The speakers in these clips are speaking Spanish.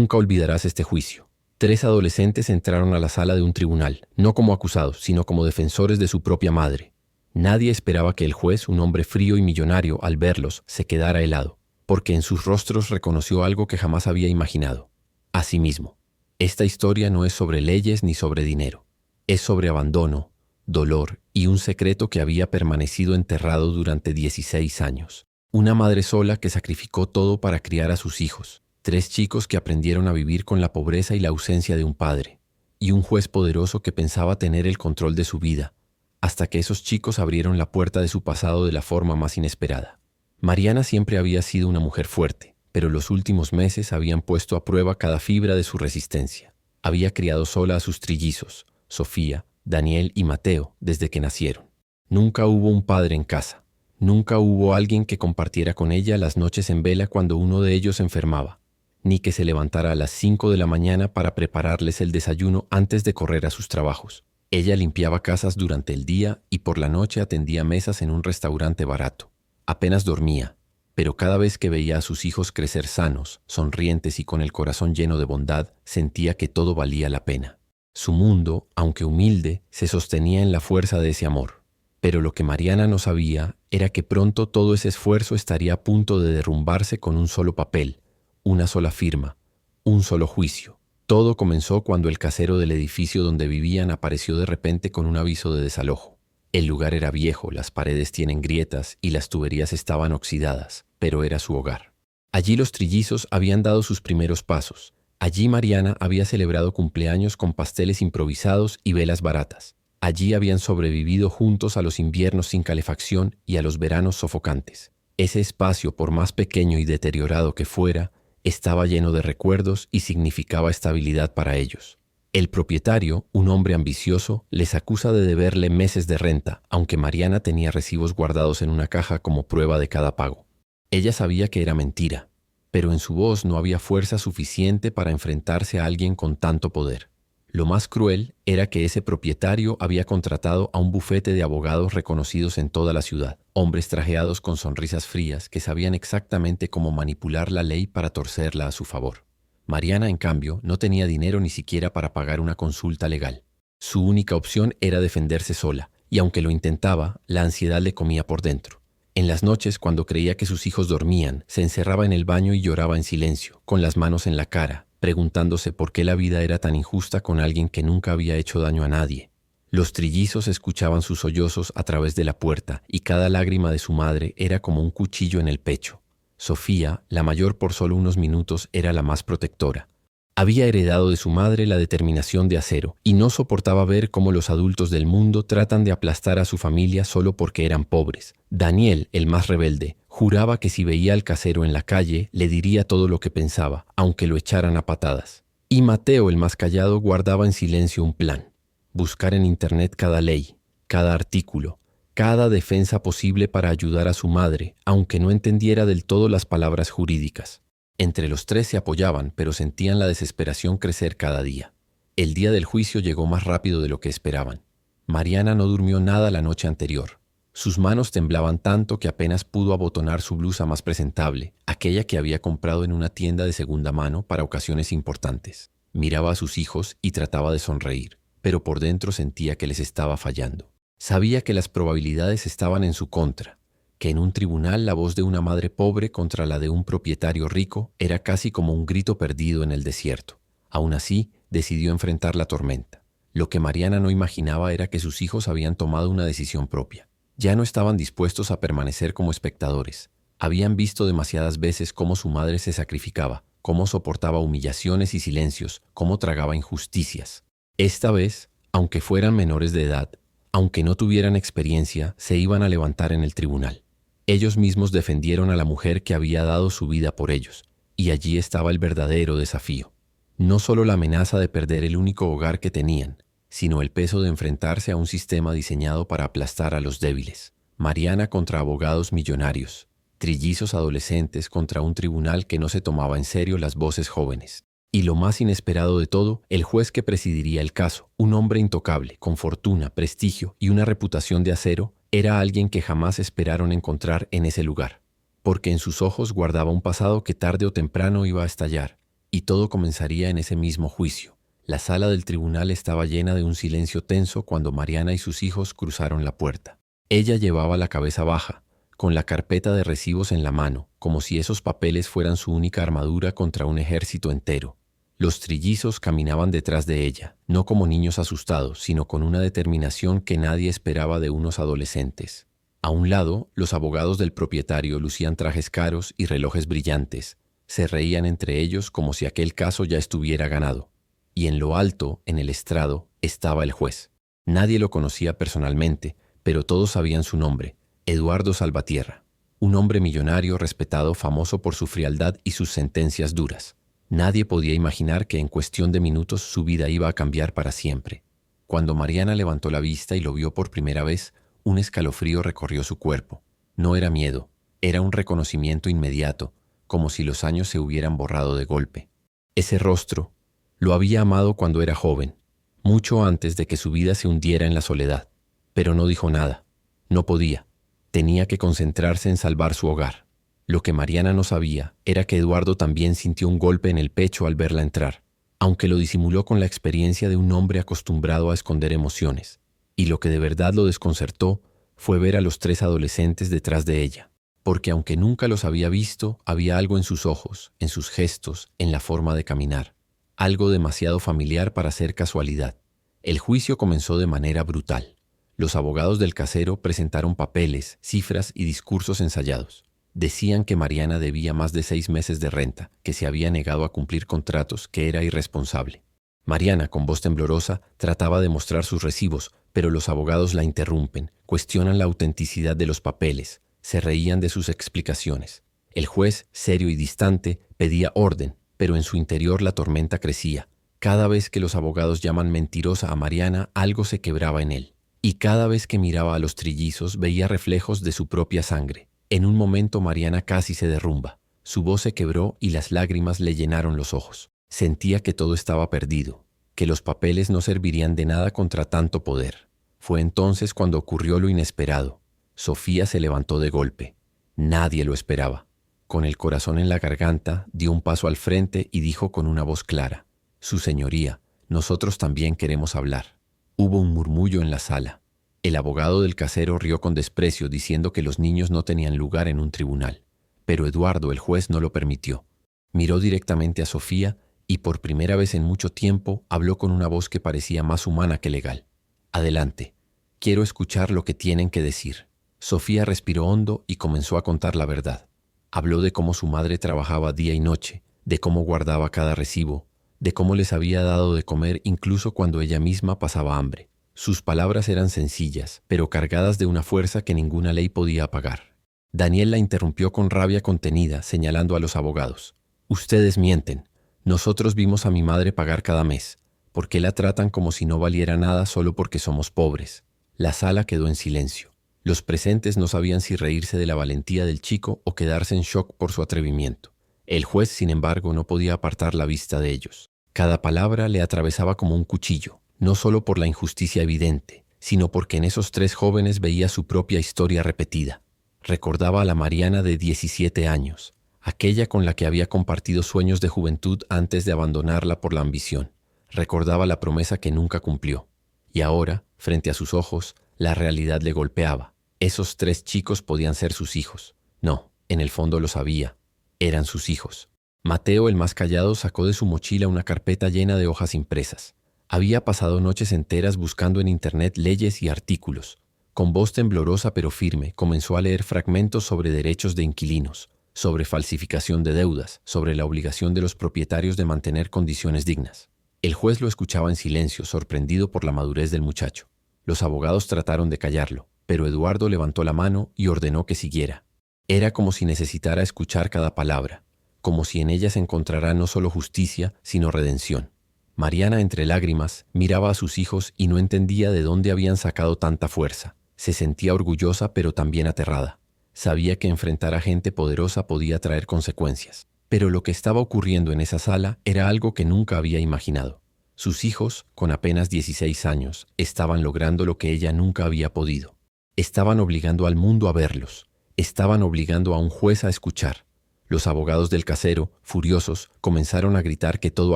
Nunca olvidarás este juicio. 3 adolescentes entraron a la sala de un tribunal, no como acusados, sino como defensores de su propia madre. Nadie esperaba que el juez, un hombre frío y millonario, al verlos, se quedara helado, porque en sus rostros reconoció algo que jamás había imaginado: a sí mismo. Esta historia no es sobre leyes ni sobre dinero. Es sobre abandono, dolor y un secreto que había permanecido enterrado durante 16 años. Una madre sola que sacrificó todo para criar a sus hijos. 3 chicos que aprendieron a vivir con la pobreza y la ausencia de un padre. Y un juez poderoso que pensaba tener el control de su vida, hasta que esos chicos abrieron la puerta de su pasado de la forma más inesperada. Mariana siempre había sido una mujer fuerte, pero los últimos meses habían puesto a prueba cada fibra de su resistencia. Había criado sola a sus trillizos, Sofía, Daniel y Mateo, desde que nacieron. Nunca hubo un padre en casa. Nunca hubo alguien que compartiera con ella las noches en vela cuando uno de ellos enfermaba, ni que se levantara a las 5 de la mañana para prepararles el desayuno antes de correr a sus trabajos. Ella limpiaba casas durante el día y por la noche atendía mesas en un restaurante barato. Apenas dormía, pero cada vez que veía a sus hijos crecer sanos, sonrientes y con el corazón lleno de bondad, sentía que todo valía la pena. Su mundo, aunque humilde, se sostenía en la fuerza de ese amor. Pero lo que Mariana no sabía era que pronto todo ese esfuerzo estaría a punto de derrumbarse con un solo papel, una sola firma, un solo juicio. Todo comenzó cuando el casero del edificio donde vivían apareció de repente con un aviso de desalojo. El lugar era viejo, las paredes tienen grietas y las tuberías estaban oxidadas, pero era su hogar. Allí los trillizos habían dado sus primeros pasos. Allí Mariana había celebrado cumpleaños con pasteles improvisados y velas baratas. Allí habían sobrevivido juntos a los inviernos sin calefacción y a los veranos sofocantes. Ese espacio, por más pequeño y deteriorado que fuera, estaba lleno de recuerdos y significaba estabilidad para ellos. El propietario, un hombre ambicioso, les acusa de deberle meses de renta, aunque Mariana tenía recibos guardados en una caja como prueba de cada pago. Ella sabía que era mentira, pero en su voz no había fuerza suficiente para enfrentarse a alguien con tanto poder. Lo más cruel era que ese propietario había contratado a un bufete de abogados reconocidos en toda la ciudad, hombres trajeados con sonrisas frías que sabían exactamente cómo manipular la ley para torcerla a su favor. Mariana, en cambio, no tenía dinero ni siquiera para pagar una consulta legal. Su única opción era defenderse sola, y aunque lo intentaba, la ansiedad le comía por dentro. En las noches, cuando creía que sus hijos dormían, se encerraba en el baño y lloraba en silencio, con las manos en la cara, preguntándose por qué la vida era tan injusta con alguien que nunca había hecho daño a nadie. Los trillizos escuchaban sus sollozos a través de la puerta y cada lágrima de su madre era como un cuchillo en el pecho. Sofía, la mayor por solo unos minutos, era la más protectora. Había heredado de su madre la determinación de acero y no soportaba ver cómo los adultos del mundo tratan de aplastar a su familia solo porque eran pobres. Daniel, el más rebelde, juraba que si veía al casero en la calle, le diría todo lo que pensaba, aunque lo echaran a patadas. Y Mateo, el más callado, guardaba en silencio un plan: buscar en internet cada ley, cada artículo, cada defensa posible para ayudar a su madre, aunque no entendiera del todo las palabras jurídicas. Entre los 3 se apoyaban, pero sentían la desesperación crecer cada día. El día del juicio llegó más rápido de lo que esperaban. Mariana no durmió nada la noche anterior. Sus manos temblaban tanto que apenas pudo abotonar su blusa más presentable, aquella que había comprado en una tienda de segunda mano para ocasiones importantes. Miraba a sus hijos y trataba de sonreír, pero por dentro sentía que les estaba fallando. Sabía que las probabilidades estaban en su contra, que en un tribunal la voz de una madre pobre contra la de un propietario rico era casi como un grito perdido en el desierto. Aún así, decidió enfrentar la tormenta. Lo que Mariana no imaginaba era que sus hijos habían tomado una decisión propia. Ya no estaban dispuestos a permanecer como espectadores. Habían visto demasiadas veces cómo su madre se sacrificaba, cómo soportaba humillaciones y silencios, cómo tragaba injusticias. Esta vez, aunque fueran menores de edad, aunque no tuvieran experiencia, se iban a levantar en el tribunal. Ellos mismos defendieron a la mujer que había dado su vida por ellos, y allí estaba el verdadero desafío. No solo la amenaza de perder el único hogar que tenían, sino el peso de enfrentarse a un sistema diseñado para aplastar a los débiles. Mariana contra abogados millonarios, trillizos adolescentes contra un tribunal que no se tomaba en serio las voces jóvenes. Y lo más inesperado de todo, el juez que presidiría el caso, un hombre intocable, con fortuna, prestigio y una reputación de acero, era alguien que jamás esperaron encontrar en ese lugar, porque en sus ojos guardaba un pasado que tarde o temprano iba a estallar, y todo comenzaría en ese mismo juicio. La sala del tribunal estaba llena de un silencio tenso cuando Mariana y sus hijos cruzaron la puerta. Ella llevaba la cabeza baja, con la carpeta de recibos en la mano, como si esos papeles fueran su única armadura contra un ejército entero. Los trillizos caminaban detrás de ella, no como niños asustados, sino con una determinación que nadie esperaba de unos adolescentes. A un lado, los abogados del propietario lucían trajes caros y relojes brillantes. Se reían entre ellos como si aquel caso ya estuviera ganado. Y en lo alto, en el estrado, estaba el juez. Nadie lo conocía personalmente, pero todos sabían su nombre: Eduardo Salvatierra. Un hombre millonario, respetado, famoso por su frialdad y sus sentencias duras. Nadie podía imaginar que en cuestión de minutos su vida iba a cambiar para siempre. Cuando Mariana levantó la vista y lo vio por primera vez, un escalofrío recorrió su cuerpo. No era miedo, era un reconocimiento inmediato, como si los años se hubieran borrado de golpe. Ese rostro lo había amado cuando era joven, mucho antes de que su vida se hundiera en la soledad. Pero no dijo nada. No podía. Tenía que concentrarse en salvar su hogar. Lo que Mariana no sabía era que Eduardo también sintió un golpe en el pecho al verla entrar, aunque lo disimuló con la experiencia de un hombre acostumbrado a esconder emociones. Y lo que de verdad lo desconcertó fue ver a los 3 adolescentes detrás de ella, porque aunque nunca los había visto, había algo en sus ojos, en sus gestos, en la forma de caminar, algo demasiado familiar para ser casualidad. El juicio comenzó de manera brutal. Los abogados del casero presentaron papeles, cifras y discursos ensayados. Decían que Mariana debía más de 6 meses de renta, que se había negado a cumplir contratos, que era irresponsable. Mariana, con voz temblorosa, trataba de mostrar sus recibos, pero los abogados la interrumpen, cuestionan la autenticidad de los papeles, se reían de sus explicaciones. El juez, serio y distante, pedía orden, pero en su interior la tormenta crecía. Cada vez que los abogados llaman mentirosa a Mariana, algo se quebraba en él. Y cada vez que miraba a los trillizos, veía reflejos de su propia sangre. En un momento Mariana casi se derrumba. Su voz se quebró y las lágrimas le llenaron los ojos. Sentía que todo estaba perdido, que los papeles no servirían de nada contra tanto poder. Fue entonces cuando ocurrió lo inesperado. Sofía se levantó de golpe. Nadie lo esperaba. Con el corazón en la garganta, dio un paso al frente y dijo con una voz clara: «Su señoría, nosotros también queremos hablar». Hubo un murmullo en la sala. El abogado del casero rió con desprecio, diciendo que los niños no tenían lugar en un tribunal. Pero Eduardo, el juez, no lo permitió. Miró directamente a Sofía y por primera vez en mucho tiempo habló con una voz que parecía más humana que legal. «Adelante. Quiero escuchar lo que tienen que decir». Sofía respiró hondo y comenzó a contar la verdad. Habló de cómo su madre trabajaba día y noche, de cómo guardaba cada recibo, de cómo les había dado de comer incluso cuando ella misma pasaba hambre. Sus palabras eran sencillas, pero cargadas de una fuerza que ninguna ley podía apagar. Daniel la interrumpió con rabia contenida, señalando a los abogados. «Ustedes mienten. Nosotros vimos a mi madre pagar cada mes. ¿Por qué la tratan como si no valiera nada solo porque somos pobres?» La sala quedó en silencio. Los presentes no sabían si reírse de la valentía del chico o quedarse en shock por su atrevimiento. El juez, sin embargo, no podía apartar la vista de ellos. Cada palabra le atravesaba como un cuchillo, no solo por la injusticia evidente, sino porque en esos 3 jóvenes veía su propia historia repetida. Recordaba a la Mariana de 17 años, aquella con la que había compartido sueños de juventud antes de abandonarla por la ambición. Recordaba la promesa que nunca cumplió. Y ahora, frente a sus ojos, la realidad le golpeaba. Esos 3 chicos podían ser sus hijos. No, en el fondo lo sabía. Eran sus hijos. Mateo, el más callado, sacó de su mochila una carpeta llena de hojas impresas. Había pasado noches enteras buscando en internet leyes y artículos. Con voz temblorosa pero firme, comenzó a leer fragmentos sobre derechos de inquilinos, sobre falsificación de deudas, sobre la obligación de los propietarios de mantener condiciones dignas. El juez lo escuchaba en silencio, sorprendido por la madurez del muchacho. Los abogados trataron de callarlo, pero Eduardo levantó la mano y ordenó que siguiera. Era como si necesitara escuchar cada palabra, como si en ella se encontrara no solo justicia, sino redención. Mariana, entre lágrimas, miraba a sus hijos y no entendía de dónde habían sacado tanta fuerza. Se sentía orgullosa pero también aterrada. Sabía que enfrentar a gente poderosa podía traer consecuencias. Pero lo que estaba ocurriendo en esa sala era algo que nunca había imaginado. Sus hijos, con apenas 16 años, estaban logrando lo que ella nunca había podido. Estaban obligando al mundo a verlos. Estaban obligando a un juez a escuchar. Los abogados del casero, furiosos, comenzaron a gritar que todo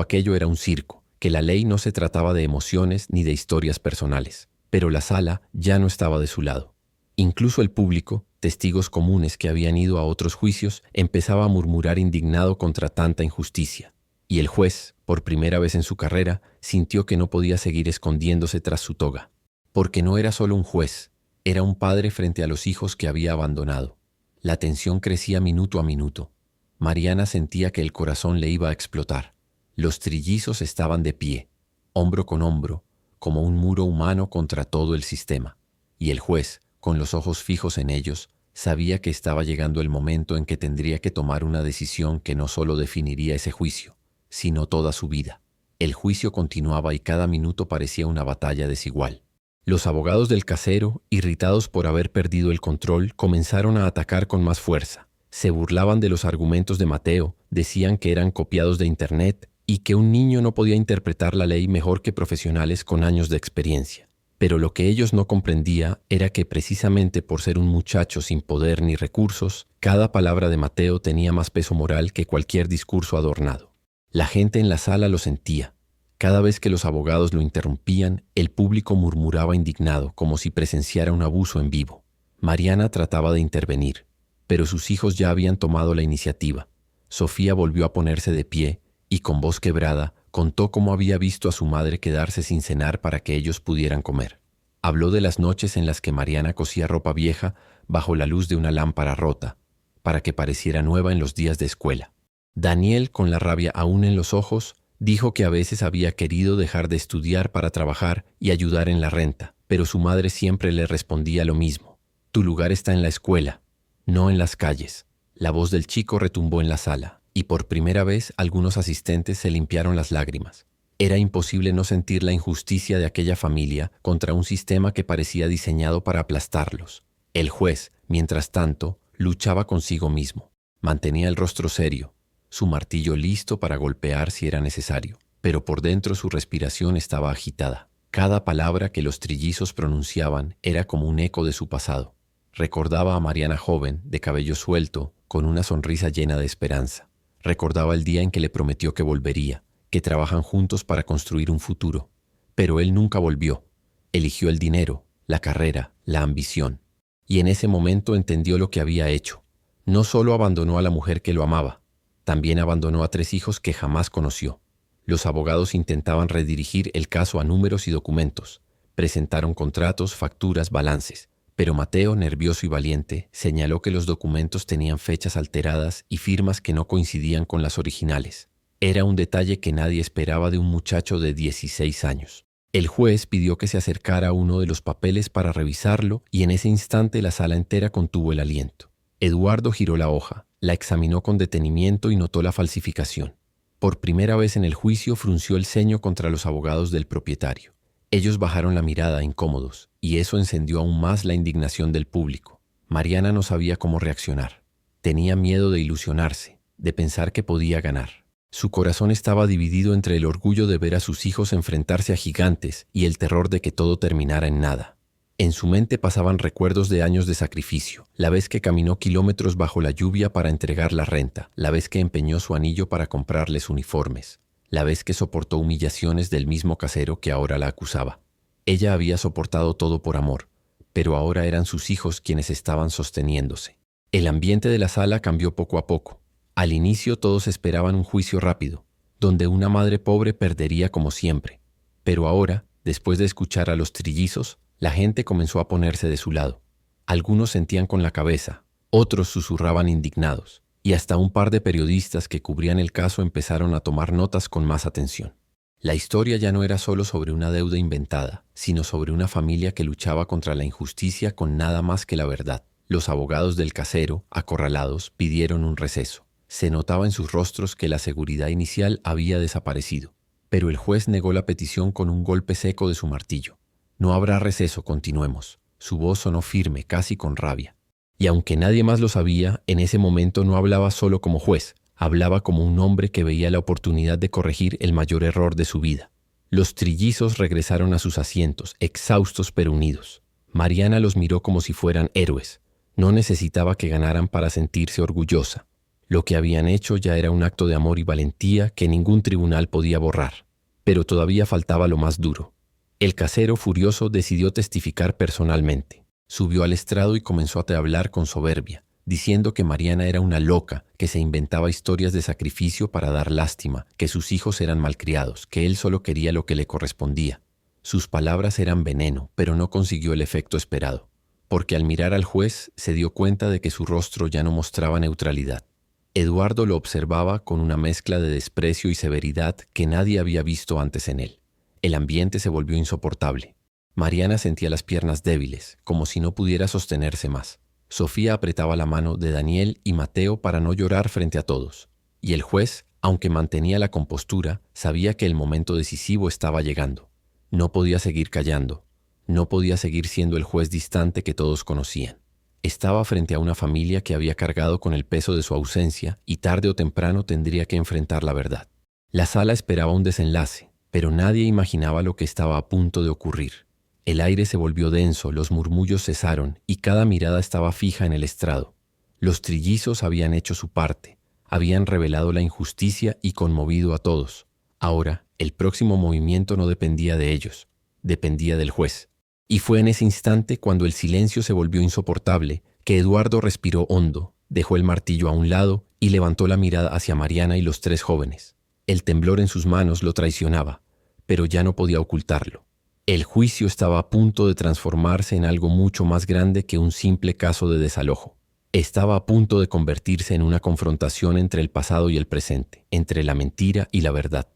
aquello era un circo, que la ley no se trataba de emociones ni de historias personales. Pero la sala ya no estaba de su lado. Incluso el público, testigos comunes que habían ido a otros juicios, empezaba a murmurar indignado contra tanta injusticia. Y el juez, por primera vez en su carrera, sintió que no podía seguir escondiéndose tras su toga. Porque no era solo un juez, era un padre frente a los hijos que había abandonado. La tensión crecía minuto a minuto. Mariana sentía que el corazón le iba a explotar. Los trillizos estaban de pie, hombro con hombro, como un muro humano contra todo el sistema. Y el juez, con los ojos fijos en ellos, sabía que estaba llegando el momento en que tendría que tomar una decisión que no solo definiría ese juicio, sino toda su vida. El juicio continuaba y cada minuto parecía una batalla desigual. Los abogados del casero, irritados por haber perdido el control, comenzaron a atacar con más fuerza. Se burlaban de los argumentos de Mateo, decían que eran copiados de Internet y que un niño no podía interpretar la ley mejor que profesionales con años de experiencia. Pero lo que ellos no comprendían era que precisamente por ser un muchacho sin poder ni recursos, cada palabra de Mateo tenía más peso moral que cualquier discurso adornado. La gente en la sala lo sentía. Cada vez que los abogados lo interrumpían, el público murmuraba indignado, como si presenciara un abuso en vivo. Mariana trataba de intervenir, pero sus hijos ya habían tomado la iniciativa. Sofía volvió a ponerse de pie y, con voz quebrada, contó cómo había visto a su madre quedarse sin cenar para que ellos pudieran comer. Habló de las noches en las que Mariana cosía ropa vieja bajo la luz de una lámpara rota, para que pareciera nueva en los días de escuela. Daniel, con la rabia aún en los ojos, dijo que a veces había querido dejar de estudiar para trabajar y ayudar en la renta, pero su madre siempre le respondía lo mismo. Tu lugar está en la escuela, no en las calles. La voz del chico retumbó en la sala, y por primera vez algunos asistentes se limpiaron las lágrimas. Era imposible no sentir la injusticia de aquella familia contra un sistema que parecía diseñado para aplastarlos. El juez, mientras tanto, luchaba consigo mismo. Mantenía el rostro serio, su martillo listo para golpear si era necesario, pero por dentro su respiración estaba agitada. Cada palabra que los trillizos pronunciaban era como un eco de su pasado. Recordaba a Mariana joven, de cabello suelto, con una sonrisa llena de esperanza. Recordaba el día en que le prometió que volvería, que trabajan juntos para construir un futuro. Pero él nunca volvió. Eligió el dinero, la carrera, la ambición. Y en ese momento entendió lo que había hecho. No solo abandonó a la mujer que lo amaba, también abandonó a 3 hijos que jamás conoció. Los abogados intentaban redirigir el caso a números y documentos. Presentaron contratos, facturas, balances. Pero Mateo, nervioso y valiente, señaló que los documentos tenían fechas alteradas y firmas que no coincidían con las originales. Era un detalle que nadie esperaba de un muchacho de 16 años. El juez pidió que se acercara a uno de los papeles para revisarlo y en ese instante la sala entera contuvo el aliento. Eduardo giró la hoja, la examinó con detenimiento y notó la falsificación. Por primera vez en el juicio frunció el ceño contra los abogados del propietario. Ellos bajaron la mirada, incómodos, y eso encendió aún más la indignación del público. Mariana no sabía cómo reaccionar. Tenía miedo de ilusionarse, de pensar que podía ganar. Su corazón estaba dividido entre el orgullo de ver a sus hijos enfrentarse a gigantes y el terror de que todo terminara en nada. En su mente pasaban recuerdos de años de sacrificio, la vez que caminó kilómetros bajo la lluvia para entregar la renta, la vez que empeñó su anillo para comprarles uniformes, la vez que soportó humillaciones del mismo casero que ahora la acusaba. Ella había soportado todo por amor, pero ahora eran sus hijos quienes estaban sosteniéndose. El ambiente de la sala cambió poco a poco. Al inicio todos esperaban un juicio rápido, donde una madre pobre perdería como siempre. Pero ahora, después de escuchar a los trillizos, la gente comenzó a ponerse de su lado. Algunos sentían con la cabeza, otros susurraban indignados, y hasta un par de periodistas que cubrían el caso empezaron a tomar notas con más atención. La historia ya no era solo sobre una deuda inventada, sino sobre una familia que luchaba contra la injusticia con nada más que la verdad. Los abogados del casero, acorralados, pidieron un receso. Se notaba en sus rostros que la seguridad inicial había desaparecido, pero el juez negó la petición con un golpe seco de su martillo. No habrá receso, continuemos. Su voz sonó firme, casi con rabia. Y aunque nadie más lo sabía, en ese momento no hablaba solo como juez, hablaba como un hombre que veía la oportunidad de corregir el mayor error de su vida. Los trillizos regresaron a sus asientos, exhaustos pero unidos. Mariana los miró como si fueran héroes. No necesitaba que ganaran para sentirse orgullosa. Lo que habían hecho ya era un acto de amor y valentía que ningún tribunal podía borrar. Pero todavía faltaba lo más duro. El casero, furioso, decidió testificar personalmente. Subió al estrado y comenzó a hablar con soberbia, diciendo que Mariana era una loca, que se inventaba historias de sacrificio para dar lástima, que sus hijos eran malcriados, que él solo quería lo que le correspondía. Sus palabras eran veneno, pero no consiguió el efecto esperado, porque al mirar al juez se dio cuenta de que su rostro ya no mostraba neutralidad. Eduardo lo observaba con una mezcla de desprecio y severidad que nadie había visto antes en él. El ambiente se volvió insoportable. Mariana sentía las piernas débiles, como si no pudiera sostenerse más. Sofía apretaba la mano de Daniel y Mateo para no llorar frente a todos. Y el juez, aunque mantenía la compostura, sabía que el momento decisivo estaba llegando. No podía seguir callando. No podía seguir siendo el juez distante que todos conocían. Estaba frente a una familia que había cargado con el peso de su ausencia y tarde o temprano tendría que enfrentar la verdad. La sala esperaba un desenlace, pero nadie imaginaba lo que estaba a punto de ocurrir. El aire se volvió denso, los murmullos cesaron y cada mirada estaba fija en el estrado. Los trillizos habían hecho su parte, habían revelado la injusticia y conmovido a todos. Ahora, el próximo movimiento no dependía de ellos, dependía del juez. Y fue en ese instante, cuando el silencio se volvió insoportable, que Eduardo respiró hondo, dejó el martillo a un lado y levantó la mirada hacia Mariana y los tres jóvenes. El temblor en sus manos lo traicionaba, pero ya no podía ocultarlo. El juicio estaba a punto de transformarse en algo mucho más grande que un simple caso de desalojo. Estaba a punto de convertirse en una confrontación entre el pasado y el presente, entre la mentira y la verdad.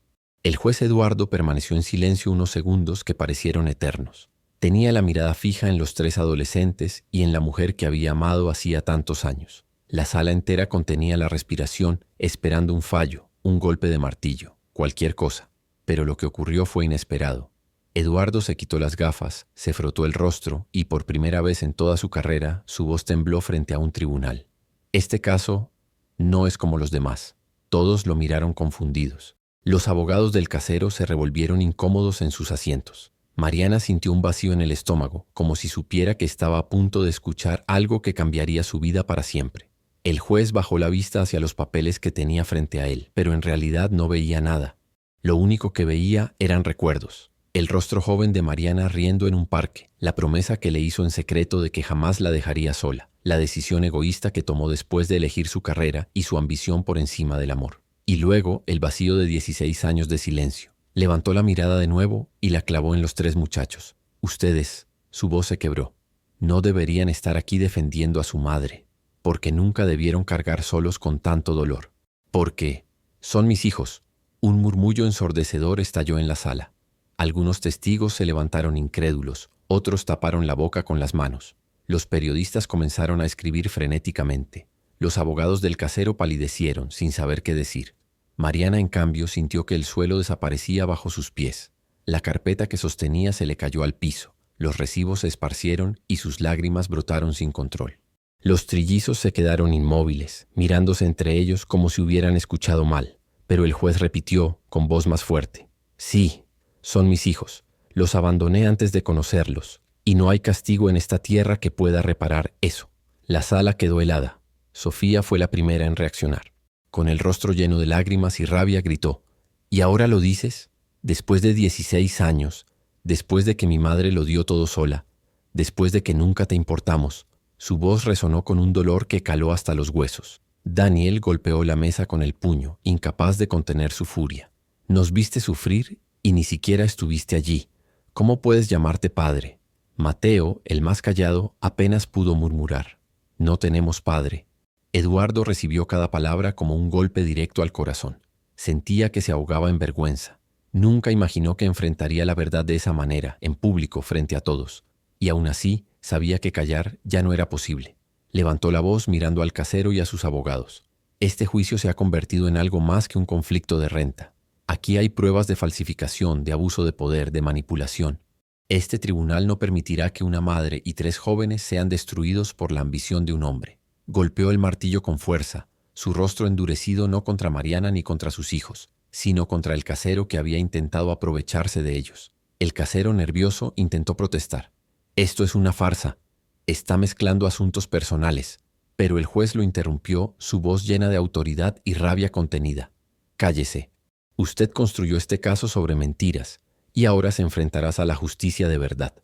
El juez Eduardo permaneció en silencio unos segundos que parecieron eternos. Tenía la mirada fija en los tres adolescentes y en la mujer que había amado hacía tantos años. La sala entera contenía la respiración, esperando un fallo, un golpe de martillo, cualquier cosa. Pero lo que ocurrió fue inesperado. Eduardo se quitó las gafas, se frotó el rostro y por primera vez en toda su carrera su voz tembló frente a un tribunal. Este caso no es como los demás. Todos lo miraron confundidos. Los abogados del casero se revolvieron incómodos en sus asientos. Mariana sintió un vacío en el estómago, como si supiera que estaba a punto de escuchar algo que cambiaría su vida para siempre. El juez bajó la vista hacia los papeles que tenía frente a él, pero en realidad no veía nada. Lo único que veía eran recuerdos. El rostro joven de Mariana riendo en un parque, la promesa que le hizo en secreto de que jamás la dejaría sola, la decisión egoísta que tomó después de elegir su carrera y su ambición por encima del amor. Y luego el vacío de 16 años de silencio. Levantó la mirada de nuevo y la clavó en los tres muchachos. Ustedes, su voz se quebró, no deberían estar aquí defendiendo a su madre, porque nunca debieron cargar solos con tanto dolor. Porque son mis hijos. Un murmullo ensordecedor estalló en la sala. Algunos testigos se levantaron incrédulos, otros taparon la boca con las manos. Los periodistas comenzaron a escribir frenéticamente. Los abogados del casero palidecieron sin saber qué decir. Mariana, en cambio, sintió que el suelo desaparecía bajo sus pies. La carpeta que sostenía se le cayó al piso, los recibos se esparcieron y sus lágrimas brotaron sin control. Los trillizos se quedaron inmóviles, mirándose entre ellos como si hubieran escuchado mal, pero el juez repitió con voz más fuerte: «Sí, son mis hijos. Los abandoné antes de conocerlos, y no hay castigo en esta tierra que pueda reparar eso». La sala quedó helada. Sofía fue la primera en reaccionar. Con el rostro lleno de lágrimas y rabia gritó: «¿Y ahora lo dices? Después de 16 años, después de que mi madre lo dio todo sola, después de que nunca te importamos». Su voz resonó con un dolor que caló hasta los huesos. Daniel golpeó la mesa con el puño, incapaz de contener su furia. «Nos viste sufrir y ni siquiera estuviste allí. ¿Cómo puedes llamarte padre?». Mateo, el más callado, apenas pudo murmurar: «No tenemos padre». Eduardo recibió cada palabra como un golpe directo al corazón. Sentía que se ahogaba en vergüenza. Nunca imaginó que enfrentaría la verdad de esa manera, en público, frente a todos. Y aún así, sabía que callar ya no era posible. Levantó la voz mirando al casero y a sus abogados. «Este juicio se ha convertido en algo más que un conflicto de renta. Aquí hay pruebas de falsificación, de abuso de poder, de manipulación. Este tribunal no permitirá que una madre y 3 jóvenes sean destruidos por la ambición de un hombre». Golpeó el martillo con fuerza, su rostro endurecido no contra Mariana ni contra sus hijos, sino contra el casero que había intentado aprovecharse de ellos. El casero, nervioso, intentó protestar. «Esto es una farsa. Está mezclando asuntos personales. Pero el juez lo interrumpió, su voz llena de autoridad y rabia contenida. «Cállese. Usted construyó este caso sobre mentiras, y ahora se enfrentará a la justicia de verdad».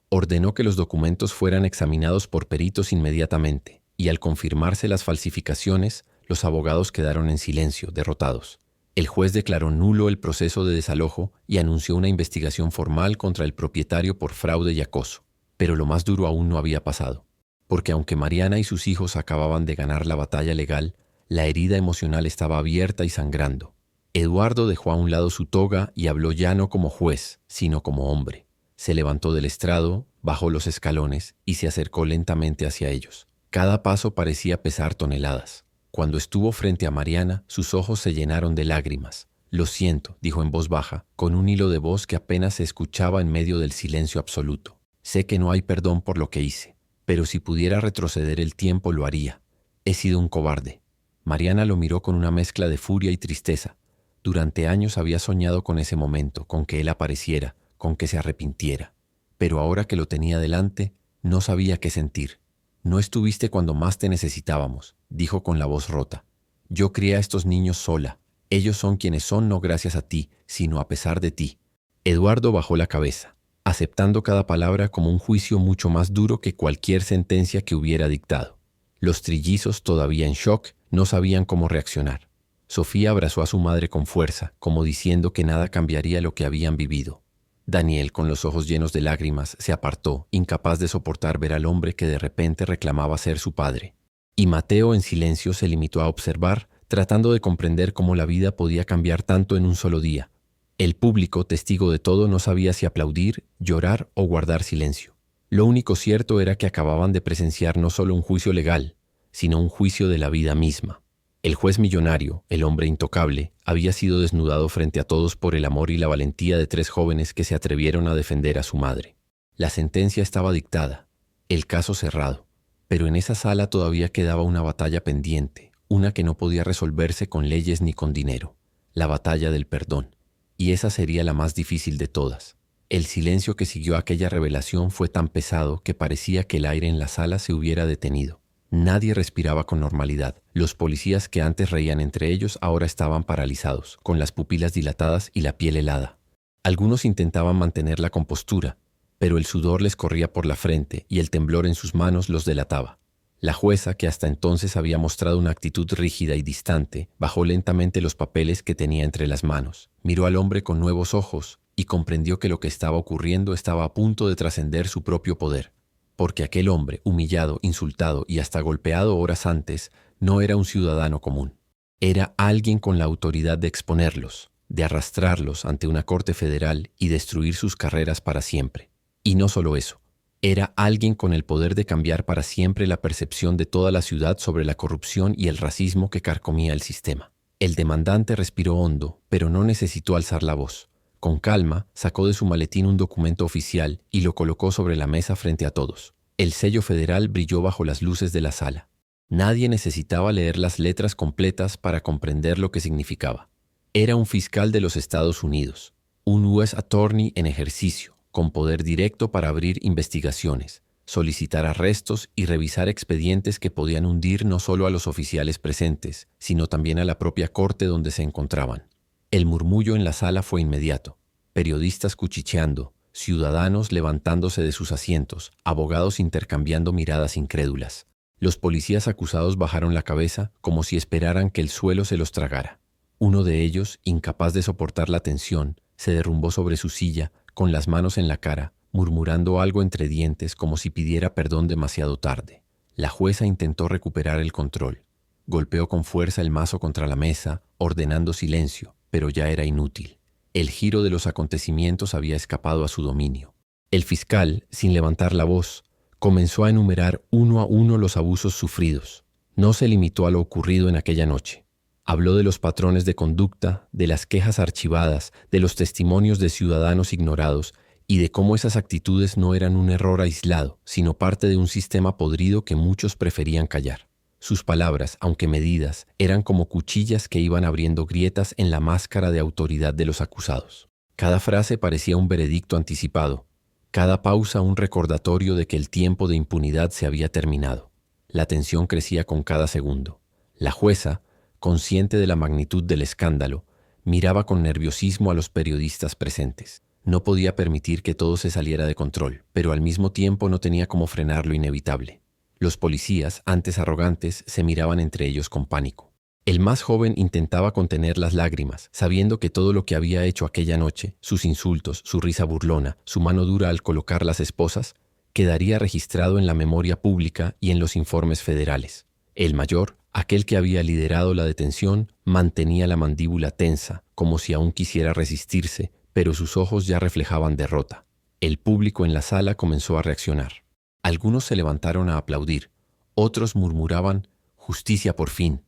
Ordenó que los documentos fueran examinados por peritos inmediatamente, y al confirmarse las falsificaciones, los abogados quedaron en silencio, derrotados. El juez declaró nulo el proceso de desalojo y anunció una investigación formal contra el propietario por fraude y acoso. Pero lo más duro aún no había pasado, porque aunque Mariana y sus hijos acababan de ganar la batalla legal, la herida emocional estaba abierta y sangrando. Eduardo dejó a un lado su toga y habló ya no como juez, sino como hombre. Se levantó del estrado, bajó los escalones y se acercó lentamente hacia ellos. Cada paso parecía pesar toneladas. Cuando estuvo frente a Mariana, sus ojos se llenaron de lágrimas. «Lo siento», dijo en voz baja, con un hilo de voz que apenas se escuchaba en medio del silencio absoluto. «Sé que no hay perdón por lo que hice, pero si pudiera retroceder el tiempo lo haría. He sido un cobarde». Mariana lo miró con una mezcla de furia y tristeza. Durante años había soñado con ese momento, con que él apareciera, con que se arrepintiera. Pero ahora que lo tenía delante, no sabía qué sentir. «No estuviste cuando más te necesitábamos», dijo con la voz rota. «Yo crié a estos niños sola. Ellos son quienes son no gracias a ti, sino a pesar de ti». Eduardo bajó la cabeza, aceptando cada palabra como un juicio mucho más duro que cualquier sentencia que hubiera dictado. Los trillizos, todavía en shock, no sabían cómo reaccionar. Sofía abrazó a su madre con fuerza, como diciendo que nada cambiaría lo que habían vivido. Daniel, con los ojos llenos de lágrimas, se apartó, incapaz de soportar ver al hombre que de repente reclamaba ser su padre. Y Mateo, en silencio, se limitó a observar, tratando de comprender cómo la vida podía cambiar tanto en un solo día. El público, testigo de todo, no sabía si aplaudir, llorar o guardar silencio. Lo único cierto era que acababan de presenciar no solo un juicio legal, sino un juicio de la vida misma. El juez millonario, el hombre intocable, había sido desnudado frente a todos por el amor y la valentía de 3 jóvenes que se atrevieron a defender a su madre. La sentencia estaba dictada, el caso cerrado, pero en esa sala todavía quedaba una batalla pendiente, una que no podía resolverse con leyes ni con dinero, la batalla del perdón, y esa sería la más difícil de todas. El silencio que siguió a aquella revelación fue tan pesado que parecía que el aire en la sala se hubiera detenido. Nadie respiraba con normalidad. Los policías que antes reían entre ellos ahora estaban paralizados, con las pupilas dilatadas y la piel helada. Algunos intentaban mantener la compostura, pero el sudor les corría por la frente y el temblor en sus manos los delataba. La jueza, que hasta entonces había mostrado una actitud rígida y distante, bajó lentamente los papeles que tenía entre las manos, miró al hombre con nuevos ojos y comprendió que lo que estaba ocurriendo estaba a punto de trascender su propio poder. Porque aquel hombre, humillado, insultado y hasta golpeado horas antes, no era un ciudadano común. Era alguien con la autoridad de exponerlos, de arrastrarlos ante una corte federal y destruir sus carreras para siempre. Y no solo eso, era alguien con el poder de cambiar para siempre la percepción de toda la ciudad sobre la corrupción y el racismo que carcomía el sistema. El demandante respiró hondo, pero no necesitó alzar la voz. Con calma, sacó de su maletín un documento oficial y lo colocó sobre la mesa frente a todos. El sello federal brilló bajo las luces de la sala. Nadie necesitaba leer las letras completas para comprender lo que significaba. Era un fiscal de los Estados Unidos, un U.S. Attorney en ejercicio, con poder directo para abrir investigaciones, solicitar arrestos y revisar expedientes que podían hundir no solo a los oficiales presentes, sino también a la propia corte donde se encontraban. El murmullo en la sala fue inmediato. Periodistas cuchicheando, ciudadanos levantándose de sus asientos, abogados intercambiando miradas incrédulas. Los policías acusados bajaron la cabeza como si esperaran que el suelo se los tragara. Uno de ellos, incapaz de soportar la tensión, se derrumbó sobre su silla, con las manos en la cara, murmurando algo entre dientes como si pidiera perdón demasiado tarde. La jueza intentó recuperar el control. Golpeó con fuerza el mazo contra la mesa, ordenando silencio, pero ya era inútil. El giro de los acontecimientos había escapado a su dominio. El fiscal, sin levantar la voz, comenzó a enumerar uno a uno los abusos sufridos. No se limitó a lo ocurrido en aquella noche. Habló de los patrones de conducta, de las quejas archivadas, de los testimonios de ciudadanos ignorados y de cómo esas actitudes no eran un error aislado, sino parte de un sistema podrido que muchos preferían callar. Sus palabras, aunque medidas, eran como cuchillas que iban abriendo grietas en la máscara de autoridad de los acusados. Cada frase parecía un veredicto anticipado, cada pausa un recordatorio de que el tiempo de impunidad se había terminado. La tensión crecía con cada segundo. La jueza, consciente de la magnitud del escándalo, miraba con nerviosismo a los periodistas presentes. No podía permitir que todo se saliera de control, pero al mismo tiempo no tenía cómo frenar lo inevitable. Los policías, antes arrogantes, se miraban entre ellos con pánico. El más joven intentaba contener las lágrimas, sabiendo que todo lo que había hecho aquella noche, sus insultos, su risa burlona, su mano dura al colocar las esposas, quedaría registrado en la memoria pública y en los informes federales. El mayor, aquel que había liderado la detención, mantenía la mandíbula tensa, como si aún quisiera resistirse, pero sus ojos ya reflejaban derrota. El público en la sala comenzó a reaccionar. Algunos se levantaron a aplaudir, otros murmuraban «Justicia por fin».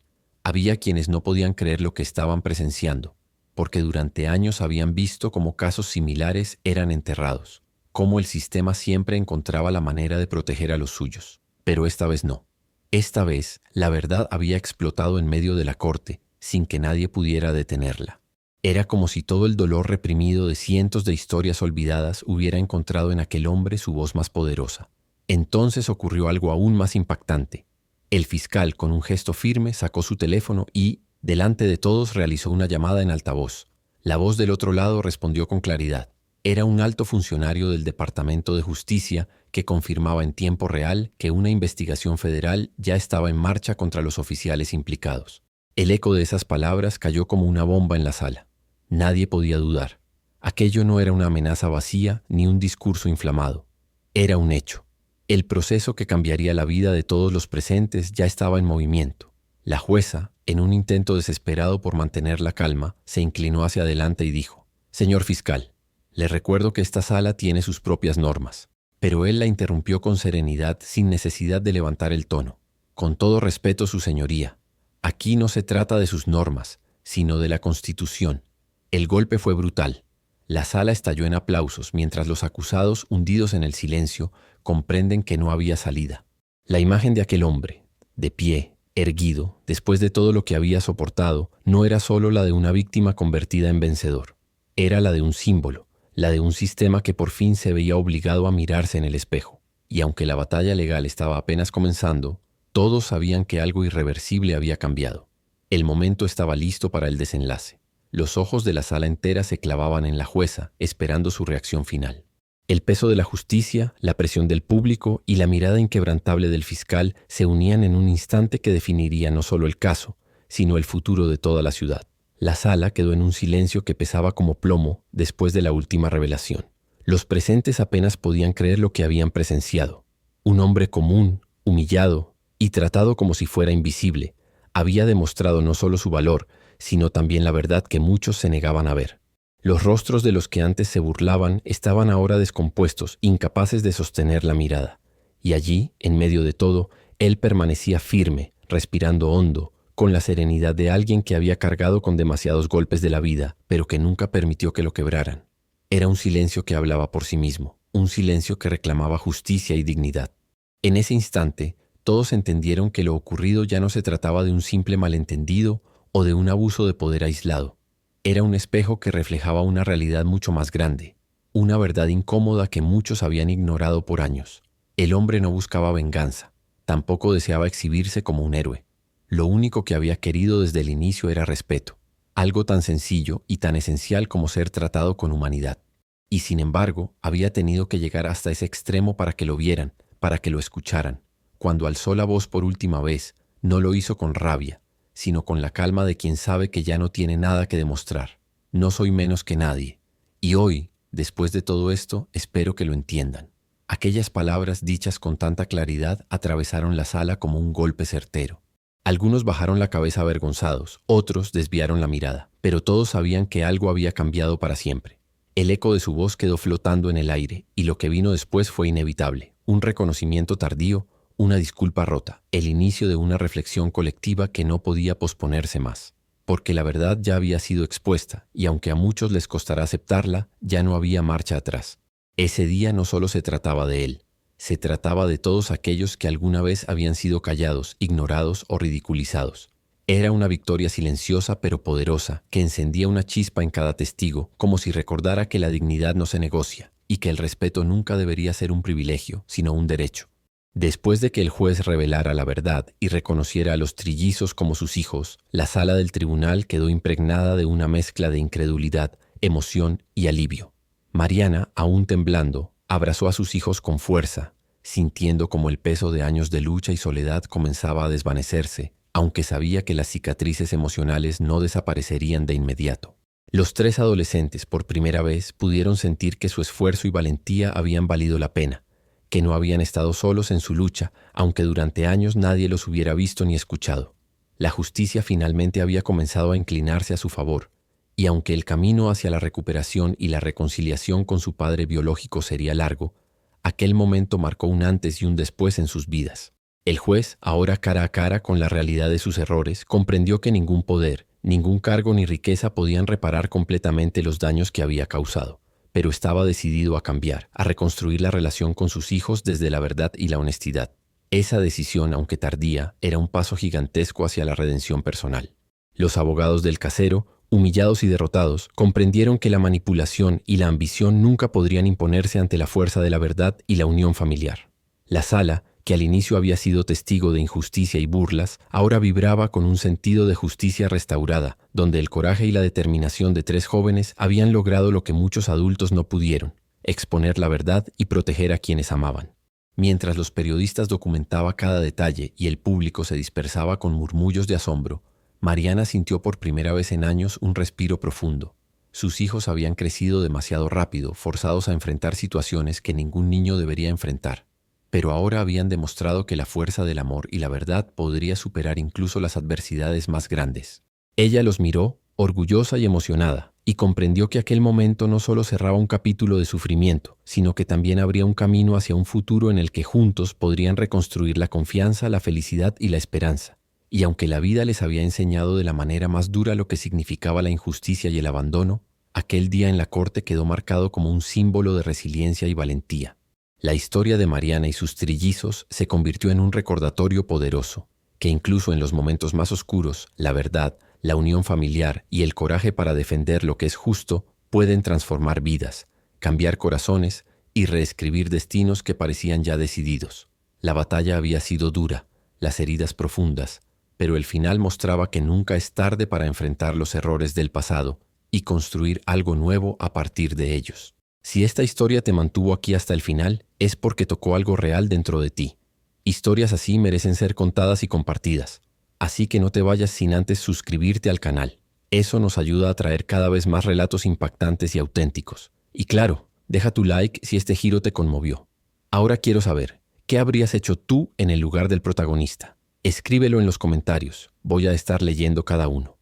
Había quienes no podían creer lo que estaban presenciando, porque durante años habían visto cómo casos similares eran enterrados, cómo el sistema siempre encontraba la manera de proteger a los suyos. Pero esta vez no. Esta vez, la verdad había explotado en medio de la corte, sin que nadie pudiera detenerla. Era como si todo el dolor reprimido de cientos de historias olvidadas hubiera encontrado en aquel hombre su voz más poderosa. Entonces ocurrió algo aún más impactante. El fiscal, con un gesto firme, sacó su teléfono y, delante de todos, realizó una llamada en altavoz. La voz del otro lado respondió con claridad. Era un alto funcionario del Departamento de Justicia que confirmaba en tiempo real que una investigación federal ya estaba en marcha contra los oficiales implicados. El eco de esas palabras cayó como una bomba en la sala. Nadie podía dudar. Aquello no era una amenaza vacía ni un discurso inflamado. Era un hecho. El proceso que cambiaría la vida de todos los presentes ya estaba en movimiento. La jueza, en un intento desesperado por mantener la calma, se inclinó hacia adelante y dijo: «Señor fiscal, le recuerdo que esta sala tiene sus propias normas». Pero él la interrumpió con serenidad, sin necesidad de levantar el tono. «Con todo respeto, su señoría, aquí no se trata de sus normas, sino de la Constitución». El golpe fue brutal. La sala estalló en aplausos mientras los acusados, hundidos en el silencio, comprenden que no había salida. La imagen de aquel hombre, de pie, erguido, después de todo lo que había soportado, no era solo la de una víctima convertida en vencedor. Era la de un símbolo, la de un sistema que por fin se veía obligado a mirarse en el espejo. Y aunque la batalla legal estaba apenas comenzando, todos sabían que algo irreversible había cambiado. El momento estaba listo para el desenlace. Los ojos de la sala entera se clavaban en la jueza, esperando su reacción final. El peso de la justicia, la presión del público y la mirada inquebrantable del fiscal se unían en un instante que definiría no solo el caso, sino el futuro de toda la ciudad. La sala quedó en un silencio que pesaba como plomo después de la última revelación. Los presentes apenas podían creer lo que habían presenciado. Un hombre común, humillado y tratado como si fuera invisible, había demostrado no solo su valor, sino también la verdad que muchos se negaban a ver. Los rostros de los que antes se burlaban estaban ahora descompuestos, incapaces de sostener la mirada. Y allí, en medio de todo, él permanecía firme, respirando hondo, con la serenidad de alguien que había cargado con demasiados golpes de la vida, pero que nunca permitió que lo quebraran. Era un silencio que hablaba por sí mismo, un silencio que reclamaba justicia y dignidad. En ese instante, todos entendieron que lo ocurrido ya no se trataba de un simple malentendido o de un abuso de poder aislado. Era un espejo que reflejaba una realidad mucho más grande, una verdad incómoda que muchos habían ignorado por años. El hombre no buscaba venganza, tampoco deseaba exhibirse como un héroe. Lo único que había querido desde el inicio era respeto, algo tan sencillo y tan esencial como ser tratado con humanidad. Y sin embargo, había tenido que llegar hasta ese extremo para que lo vieran, para que lo escucharan. Cuando alzó la voz por última vez, no lo hizo con rabia, sino con la calma de quien sabe que ya no tiene nada que demostrar. No soy menos que nadie. Y hoy, después de todo esto, espero que lo entiendan. Aquellas palabras dichas con tanta claridad atravesaron la sala como un golpe certero. Algunos bajaron la cabeza avergonzados, otros desviaron la mirada, pero todos sabían que algo había cambiado para siempre. El eco de su voz quedó flotando en el aire, y lo que vino después fue inevitable. Un reconocimiento tardío, una disculpa rota, el inicio de una reflexión colectiva que no podía posponerse más. Porque la verdad ya había sido expuesta, y aunque a muchos les costará aceptarla, ya no había marcha atrás. Ese día no solo se trataba de él, se trataba de todos aquellos que alguna vez habían sido callados, ignorados o ridiculizados. Era una victoria silenciosa pero poderosa, que encendía una chispa en cada testigo, como si recordara que la dignidad no se negocia, y que el respeto nunca debería ser un privilegio, sino un derecho. Después de que el juez revelara la verdad y reconociera a los trillizos como sus hijos, la sala del tribunal quedó impregnada de una mezcla de incredulidad, emoción y alivio. Mariana, aún temblando, abrazó a sus hijos con fuerza, sintiendo como el peso de años de lucha y soledad comenzaba a desvanecerse, aunque sabía que las cicatrices emocionales no desaparecerían de inmediato. Los tres adolescentes, por primera vez, pudieron sentir que su esfuerzo y valentía habían valido la pena, que no habían estado solos en su lucha, aunque durante años nadie los hubiera visto ni escuchado. La justicia finalmente había comenzado a inclinarse a su favor, y aunque el camino hacia la recuperación y la reconciliación con su padre biológico sería largo, aquel momento marcó un antes y un después en sus vidas. El juez, ahora cara a cara con la realidad de sus errores, comprendió que ningún poder, ningún cargo ni riqueza podían reparar completamente los daños que había causado, pero estaba decidido a cambiar, a reconstruir la relación con sus hijos desde la verdad y la honestidad. Esa decisión, aunque tardía, era un paso gigantesco hacia la redención personal. Los abogados del casero, humillados y derrotados, comprendieron que la manipulación y la ambición nunca podrían imponerse ante la fuerza de la verdad y la unión familiar. La sala, que al inicio había sido testigo de injusticia y burlas, ahora vibraba con un sentido de justicia restaurada, donde el coraje y la determinación de tres jóvenes habían logrado lo que muchos adultos no pudieron: exponer la verdad y proteger a quienes amaban. Mientras los periodistas documentaban cada detalle y el público se dispersaba con murmullos de asombro, Mariana sintió por primera vez en años un respiro profundo. Sus hijos habían crecido demasiado rápido, forzados a enfrentar situaciones que ningún niño debería enfrentar, pero ahora habían demostrado que la fuerza del amor y la verdad podría superar incluso las adversidades más grandes. Ella los miró, orgullosa y emocionada, y comprendió que aquel momento no solo cerraba un capítulo de sufrimiento, sino que también abría un camino hacia un futuro en el que juntos podrían reconstruir la confianza, la felicidad y la esperanza. Y aunque la vida les había enseñado de la manera más dura lo que significaba la injusticia y el abandono, aquel día en la corte quedó marcado como un símbolo de resiliencia y valentía. La historia de Mariana y sus trillizos se convirtió en un recordatorio poderoso, que incluso en los momentos más oscuros, la verdad, la unión familiar y el coraje para defender lo que es justo pueden transformar vidas, cambiar corazones y reescribir destinos que parecían ya decididos. La batalla había sido dura, las heridas profundas, pero el final mostraba que nunca es tarde para enfrentar los errores del pasado y construir algo nuevo a partir de ellos. Si esta historia te mantuvo aquí hasta el final, es porque tocó algo real dentro de ti. Historias así merecen ser contadas y compartidas. Así que no te vayas sin antes suscribirte al canal. Eso nos ayuda a traer cada vez más relatos impactantes y auténticos. Y claro, deja tu like si este giro te conmovió. Ahora quiero saber, ¿qué habrías hecho tú en el lugar del protagonista? Escríbelo en los comentarios. Voy a estar leyendo cada uno.